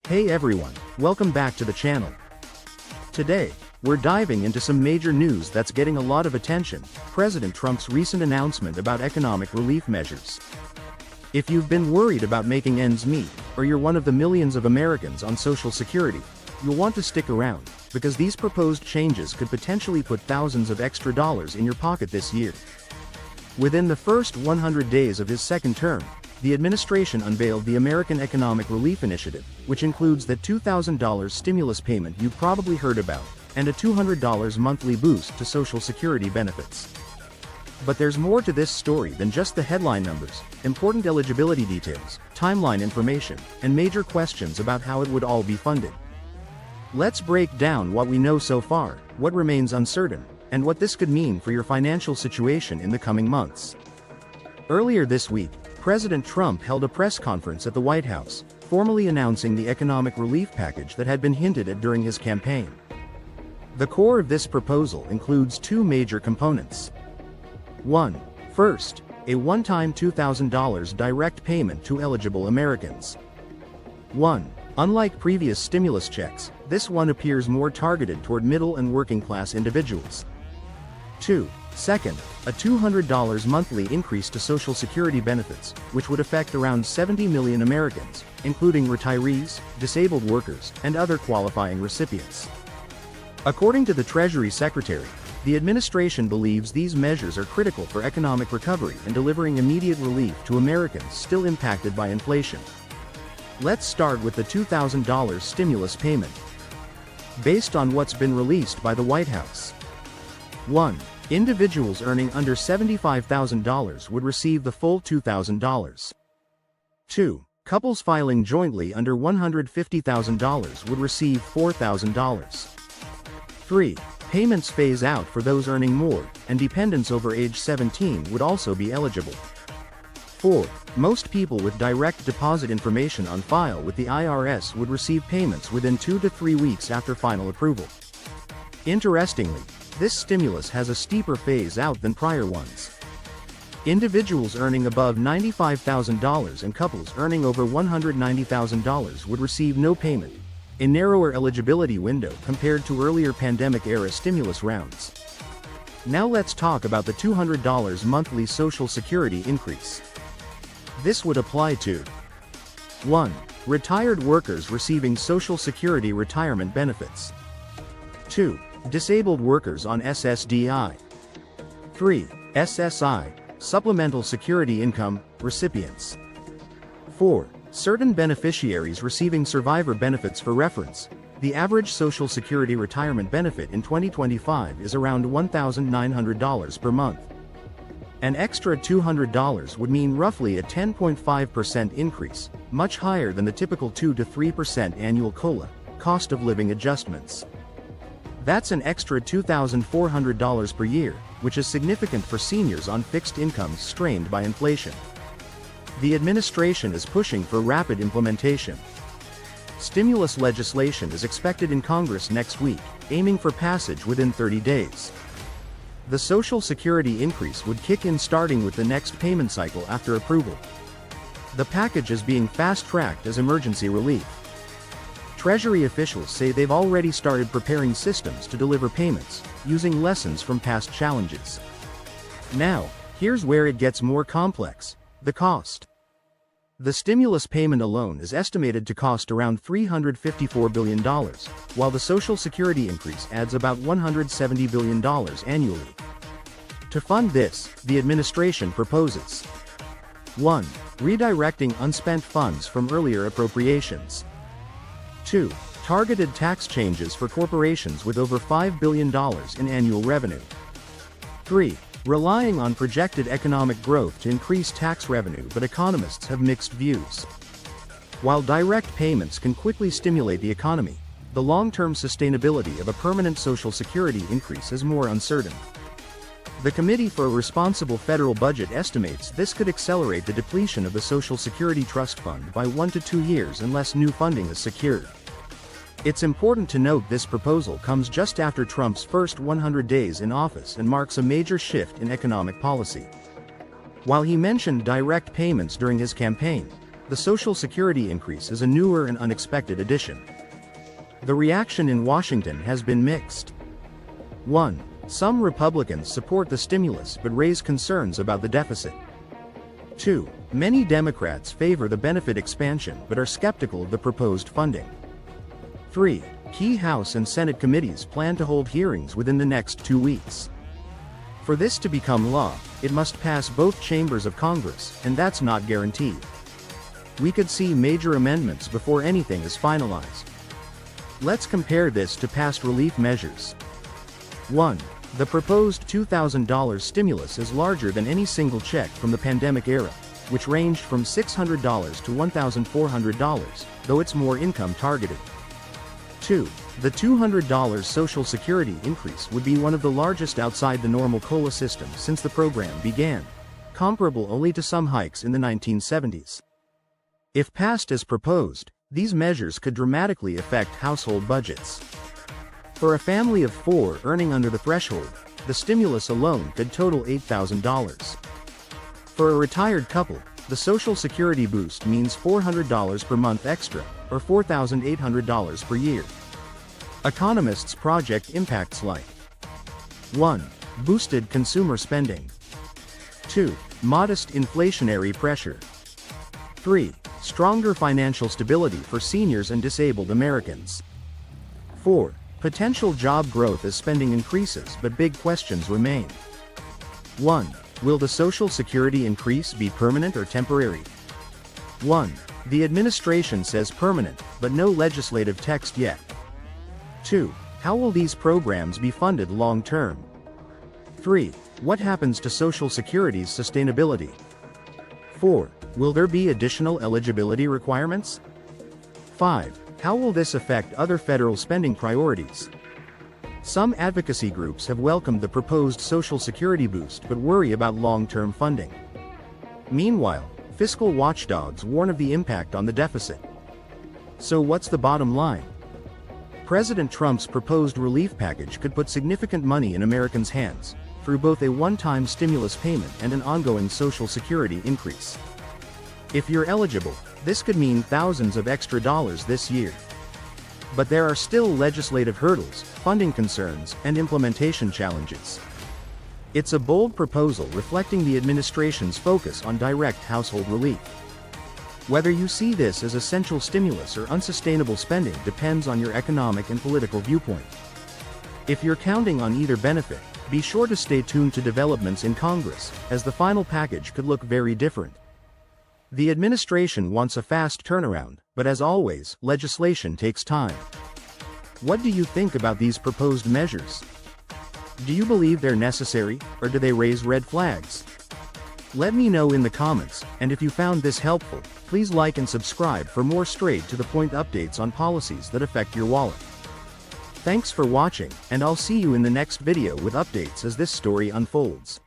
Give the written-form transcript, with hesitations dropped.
Hey everyone, welcome back to the channel. Today, we're diving into some major news that's getting a lot of attention: President Trump's recent announcement about economic relief measures. If you've been worried about making ends meet, or you're one of the millions of Americans on Social Security, you'll want to stick around, because these proposed changes could potentially put thousands of extra dollars in your pocket this year. Within the first 100 days of his second term, the administration unveiled the American Economic Relief Initiative, which includes that $2,000 stimulus payment you've probably heard about, and a $200 monthly boost to Social Security benefits. But there's more to this story than just the headline numbers: important eligibility details, timeline information, and major questions about how it would all be funded. Let's break down what we know so far, what remains uncertain, and what this could mean for your financial situation in the coming months. Earlier this week, President Trump held a press conference at the White House, formally announcing the economic relief package that had been hinted at during his campaign. The core of this proposal includes two major components. First, a one-time $2,000 direct payment to eligible Americans. Unlike previous stimulus checks, this one appears more targeted toward middle and working-class individuals. Second, a $200 monthly increase to Social Security benefits, which would affect around 70 million Americans, including retirees, disabled workers, and other qualifying recipients. According to the Treasury Secretary, the administration believes these measures are critical for economic recovery and delivering immediate relief to Americans still impacted by inflation. Let's start with the $2,000 stimulus payment. Based on what's been released by the White House, 1. Individuals earning under $75,000 would receive the full $2,000. 2. Couples filing jointly under $150,000 would receive $4,000. 3. Payments phase out for those earning more, and dependents over age 17 would also be eligible. 4. Most people with direct deposit information on file with the IRS would receive payments within 2 to 3 weeks after final approval. Interestingly, this stimulus has a steeper phase out than prior ones. Individuals earning above $95,000 and couples earning over $190,000 would receive no payment, a narrower eligibility window compared to earlier pandemic-era stimulus rounds. Now let's talk about the $200 monthly Social Security increase. This would apply to 1. Retired workers receiving Social Security retirement benefits. 2. Disabled workers on SSDI. 3. SSI, Supplemental Security Income, recipients. 4. Certain beneficiaries receiving survivor benefits. For reference, the average Social Security retirement benefit in 2025 is around $1,900 per month. An extra $200 would mean roughly a 10.5% increase, much higher than the typical 2 to 3% annual COLA, cost of living adjustments. That's an extra $2,400 per year, which is significant for seniors on fixed incomes strained by inflation. The administration is pushing for rapid implementation. Stimulus legislation is expected in Congress next week, aiming for passage within 30 days. The Social Security increase would kick in starting with the next payment cycle after approval. The package is being fast-tracked as emergency relief. Treasury officials say they've already started preparing systems to deliver payments, using lessons from past challenges. Now, here's where it gets more complex: the cost. The stimulus payment alone is estimated to cost around $354 billion, while the Social Security increase adds about $170 billion annually. To fund this, the administration proposes 1. Redirecting unspent funds from earlier appropriations. 2. Targeted tax changes for corporations with over $5 billion in annual revenue. 3. Relying on projected economic growth to increase tax revenue, but economists have mixed views. While direct payments can quickly stimulate the economy, the long-term sustainability of a permanent Social Security increase is more uncertain. The Committee for a Responsible Federal Budget estimates this could accelerate the depletion of the Social Security Trust Fund by 1 to 2 years unless new funding is secured. It's important to note this proposal comes just after Trump's first 100 days in office and marks a major shift in economic policy. While he mentioned direct payments during his campaign, the Social Security increase is a newer and unexpected addition. The reaction in Washington has been mixed. 1. Some Republicans support the stimulus but raise concerns about the deficit. 2. Many Democrats favor the benefit expansion but are skeptical of the proposed funding. 3. Key House and Senate committees plan to hold hearings within the next 2 weeks. For this to become law, it must pass both chambers of Congress, and that's not guaranteed. We could see major amendments before anything is finalized. Let's compare this to past relief measures. 1. The proposed $2,000 stimulus is larger than any single check from the pandemic era, which ranged from $600 to $1,400, though it's more income targeted. 2. The $200 Social Security increase would be one of the largest outside the normal COLA system since the program began, comparable only to some hikes in the 1970s. If passed as proposed, these measures could dramatically affect household budgets. For a family of 4 earning under the threshold, the stimulus alone could total $8,000. For a retired couple, the Social Security boost means $400 per month extra, or $4,800 per year. Economists project impacts like 1. Boosted consumer spending. 2. Modest inflationary pressure. 3. Stronger financial stability for seniors and disabled Americans. 4. Potential job growth as spending increases, but big questions remain. 1. Will the Social Security increase be permanent or temporary? 1. The administration says permanent, but no legislative text yet. 2. How will these programs be funded long-term? 3. What happens to Social Security's sustainability? 4. Will there be additional eligibility requirements? 5. How will this affect other federal spending priorities? Some advocacy groups have welcomed the proposed Social Security boost but worry about long-term funding. Meanwhile, fiscal watchdogs warn of the impact on the deficit. So what's the bottom line? President Trump's proposed relief package could put significant money in Americans' hands, through both a one-time stimulus payment and an ongoing Social Security increase. If you're eligible, this could mean thousands of extra dollars this year. But there are still legislative hurdles, funding concerns, and implementation challenges. It's a bold proposal reflecting the administration's focus on direct household relief. Whether you see this as essential stimulus or unsustainable spending depends on your economic and political viewpoint. If you're counting on either benefit, be sure to stay tuned to developments in Congress, as the final package could look very different. The administration wants a fast turnaround, but as always, legislation takes time. What do you think about these proposed measures? Do you believe they're necessary, or do they raise red flags? Let me know in the comments, and if you found this helpful, please like and subscribe for more straight-to-the-point updates on policies that affect your wallet. Thanks for watching, and I'll see you in the next video with updates as this story unfolds.